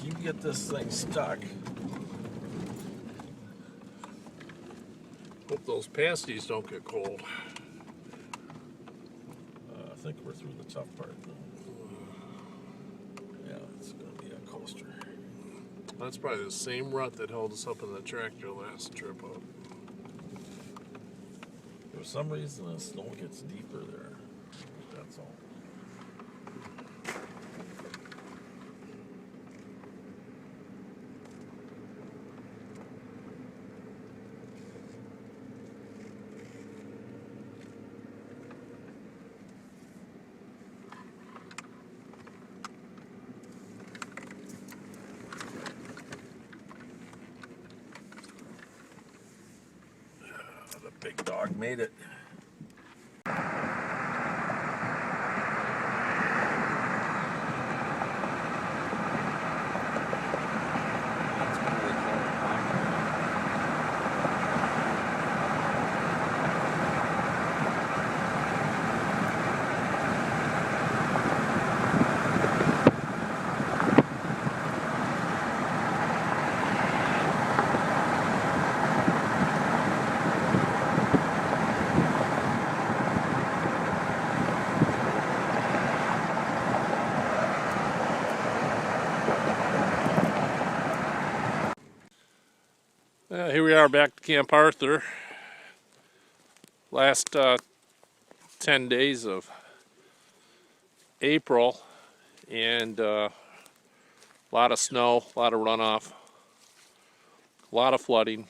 you get this thing stuck. Hope those pasties don't get cold. I think we're through the tough part. Yeah, it's going to be a coaster. That's probably the same rut that held us up in the tractor last trip out. For some reason, the snow gets deeper there. That's all. The big dog made it. Here we are back to Camp Arthur. Last 10 days of April, and a lot of snow, a lot of runoff, a lot of flooding.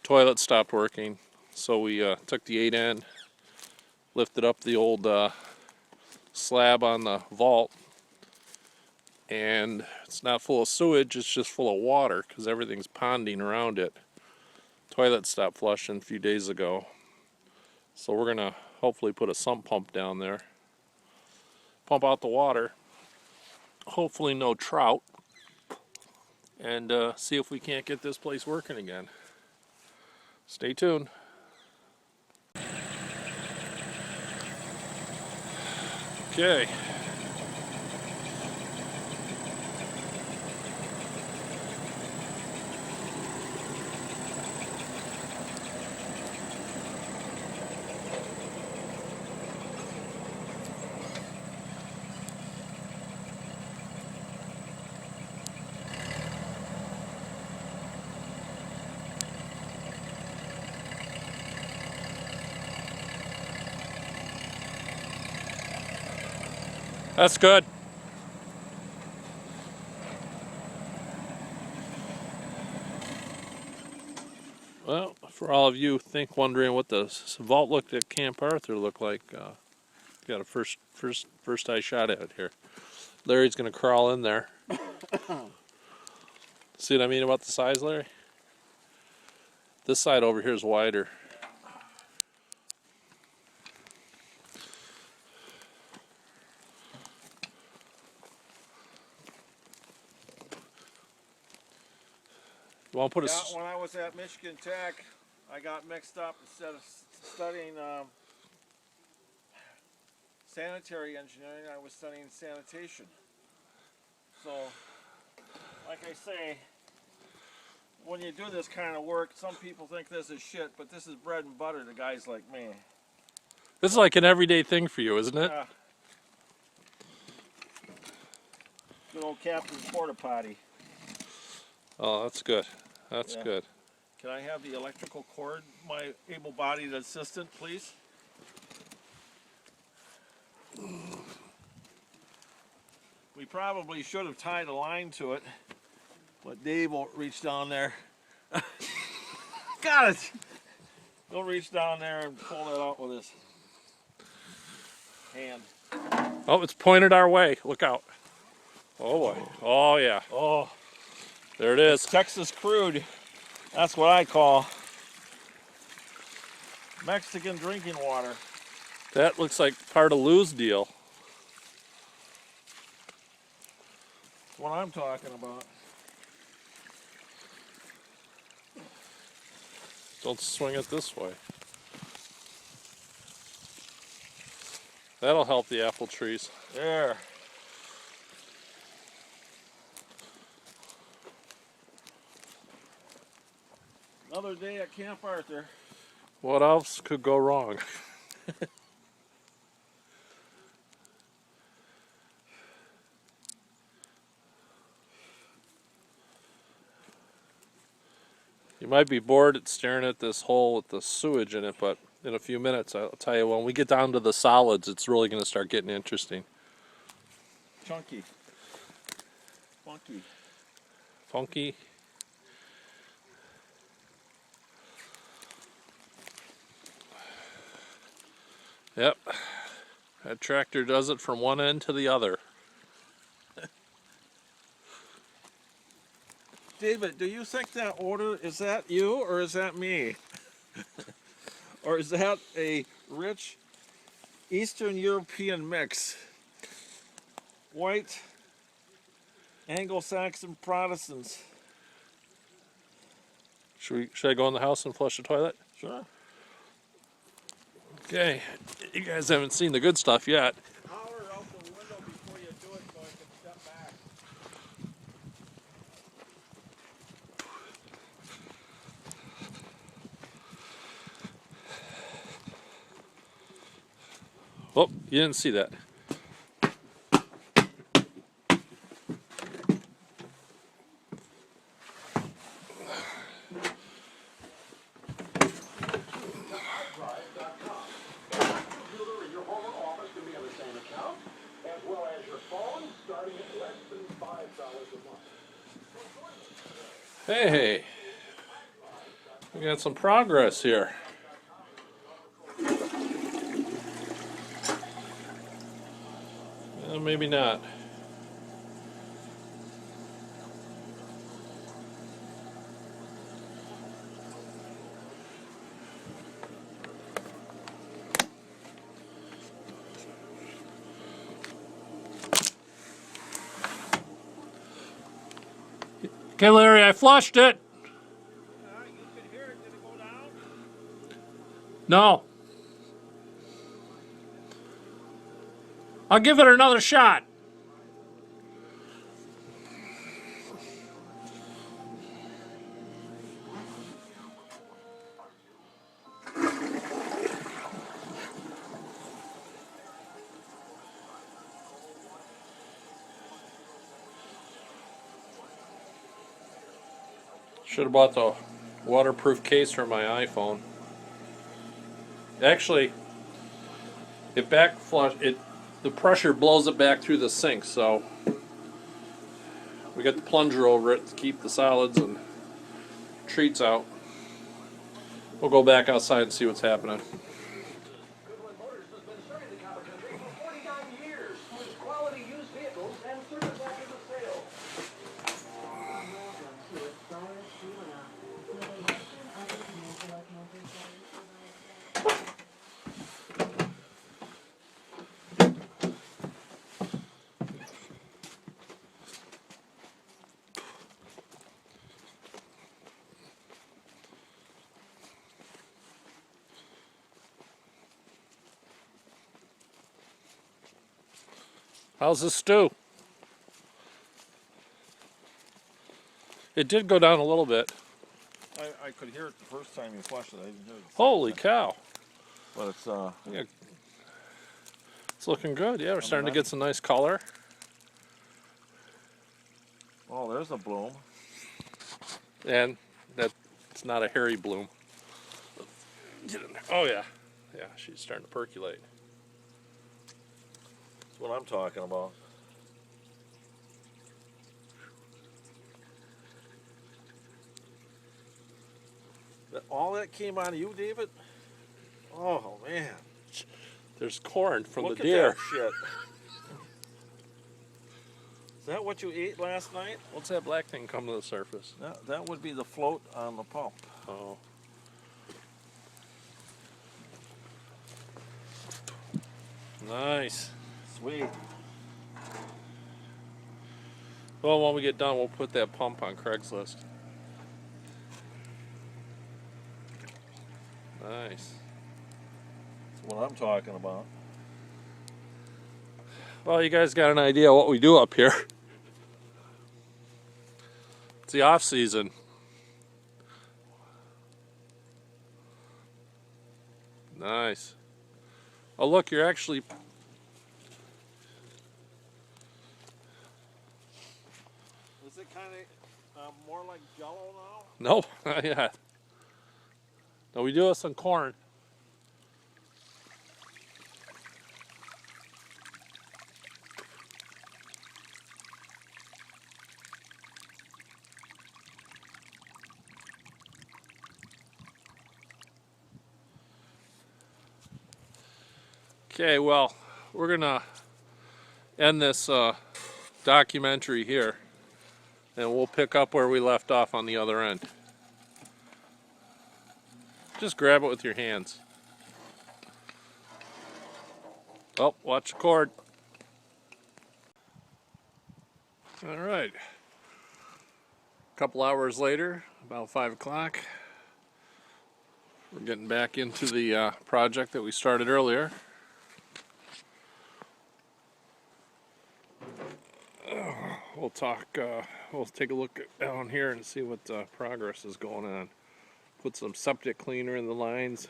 Toilet stopped working, so we took the 8N, lifted up the old slab on the vault, and it's not full of sewage, it's just full of water because everything's ponding around it. Toilet stopped flushing a few days ago, so we're gonna hopefully put a sump pump down there, pump out the water, hopefully no trout, and see if we can't get this place working again. Stay tuned. Okay. That's good. Well, for all of you wondering what the vault looked at Camp Arthur looked like, got a first eye shot at it here. Larry's gonna crawl in there. See what I mean about the size, Larry? This side over here is wider. You want to put When I was at Michigan Tech, I got mixed up. Instead of studying sanitary engineering, I was studying sanitation. So, like I say, when you do this kind of work, some people think this is shit, but this is bread and butter to guys like me. This is like an everyday thing for you, isn't it? Yeah. Good old Captain's Porta Potty. Oh, that's good. That's good. Can I have the electrical cord, my able-bodied assistant, please? We probably should have tied a line to it, but Dave won't reach down there. Got it! He'll reach down there and pull that out with his hand. Oh, it's pointed our way. Look out. Oh boy. Oh yeah. Oh, there it is. Texas crude. That's what I call Mexican drinking water. That looks like part of Lou's deal. That's what I'm talking about. Don't swing it this way. That'll help the apple trees. There. Another day at Camp Arthur. What else could go wrong? You might be bored at staring at this hole with the sewage in it, but in a few minutes, I'll tell you, when we get down to the solids, it's really going to start getting interesting. Chunky. Funky. Funky. Yep. That tractor does it from one end to the other. David, do you think that odor, is that you or is that me? Or is that a rich Eastern European mix? White Anglo-Saxon Protestants. Should I go in the house and flush the toilet? Sure. Okay. You guys haven't seen the good stuff yet. Holler out the window before you do it so I can step back. Oh, you didn't see that. Hey, we got some progress here. Maybe not. Okay, Larry, I flushed it. You can hear it. Did it go down? No. I'll give it another shot. Should have bought the waterproof case for my iPhone. Actually, the pressure blows it back through the sink, so we got the plunger over it to keep the solids and treats out. We'll go back outside and see what's happening. Goodwin Motors has been serving the Copper Country for 49 years with quality used vehicles and service after the sale. How's the stew? It did go down a little bit. I could hear it the first time you flushed it. I didn't hear it. Holy cow. But it's Yeah. It's looking good. Yeah, we're starting to get some nice color. oh, there's a bloom. And that's not a hairy bloom. Get in there. Oh, yeah. Yeah, she's starting to percolate. That's what I'm talking about. All that came out of you, David? Oh, man. There's corn from Look the deer. at that shit. Is that what you ate last night? What's that black thing come to the surface? That would be the float on the pump. Oh. Nice. Sweet. Well, when we get done, we'll put that pump on Craigslist. Nice. That's what I'm talking about. Well, you guys got an idea what we do up here. It's the off season. nice. Oh look, you're actually... Is it kind of more like Jello now? No, not yet. No, we do have some corn. Okay, well, we're gonna end this documentary here, and we'll pick up where we left off on the other end. Just grab it with your hands. Oh, watch the cord. All right. A couple hours later, about 5 o'clock, we're getting back into the project that we started earlier. We'll take a look down here and see what progress is going on. Put some septic cleaner in the lines.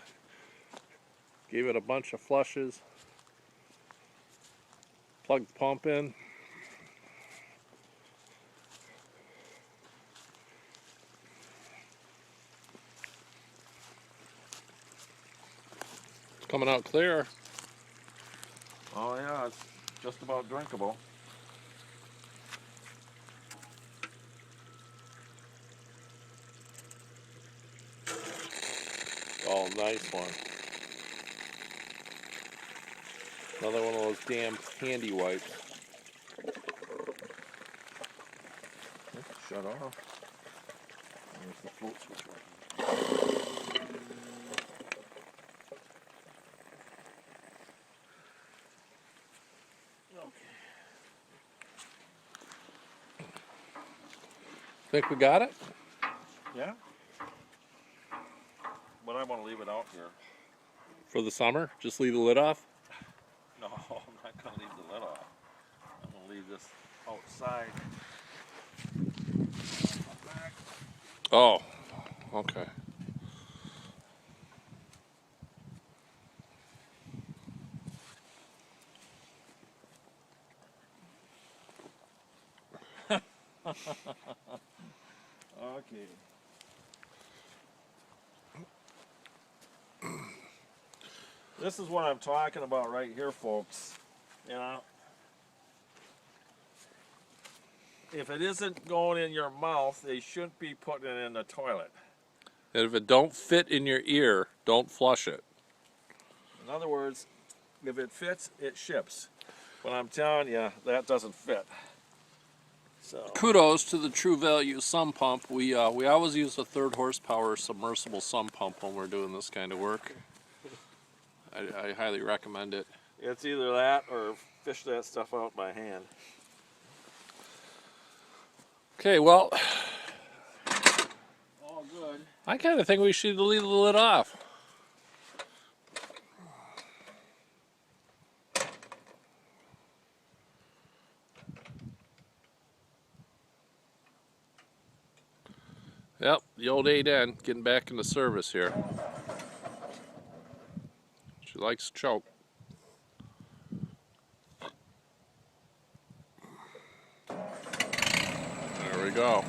Gave it a bunch of flushes. Plugged the pump in. It's coming out clear. Oh yeah, it's just about drinkable. Oh, nice one. Another one of those damn handy wipes. Shut off. There's the float switch right here. Okay. Think we got it? Yeah? But I want to leave it out here. For the summer? Just leave the lid off? No, I'm not going to leave the lid off. I'm going to leave this outside. Back. Oh, okay. Okay. This is what I'm talking about right here, folks. You know, if it isn't going in your mouth, they shouldn't be putting it in the toilet. And if it don't fit in your ear, don't flush it. In other words, if it fits, it ships. But I'm telling you, that doesn't fit. So Kudos to the True Value sump pump. We always use a 3rd horsepower submersible sump pump when we're doing this kind of work. I highly recommend it. it's either that or fish that stuff out by hand. Okay, well, All good. I kind of think we should leave the lid off. Yep, the old 8N getting back into service here. She likes to choke. There we go.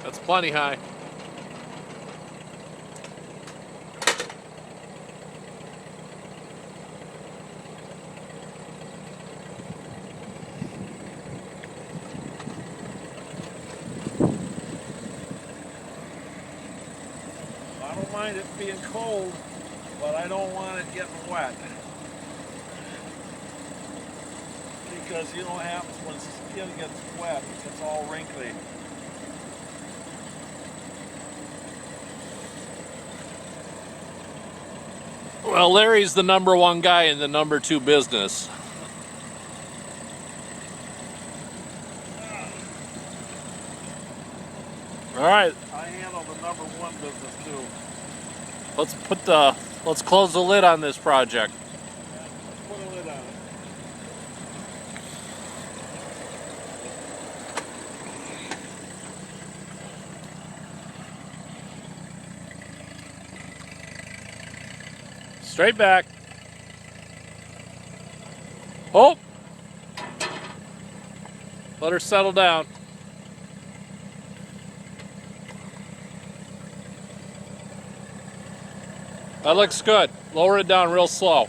That's plenty high. I don't mind it being cold, but I don't want it getting wet. Because you know what happens when skin gets wet, it gets all wrinkly. Well, Larry's the #1 guy in the #2 business. All right, I handle the #1 business too. let's close the lid on this project. Let's put a lid on it. Straight back. Oh! Let her settle down. That looks good. Lower it down real slow.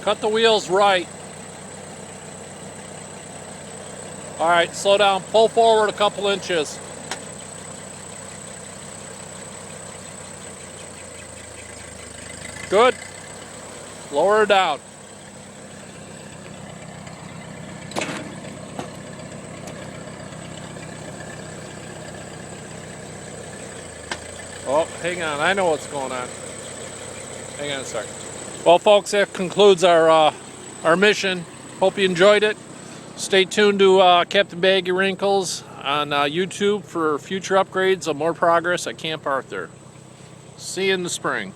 Cut the wheels right. All right, slow down. Pull forward a couple inches. Good. Lower her down. Oh, hang on. I know what's going on. Hang on a second. Well, folks, that concludes our mission. Hope you enjoyed it. Stay tuned to Captain Baggy Wrinkles on YouTube for future upgrades and more progress at Camp Arthur. See you in the spring.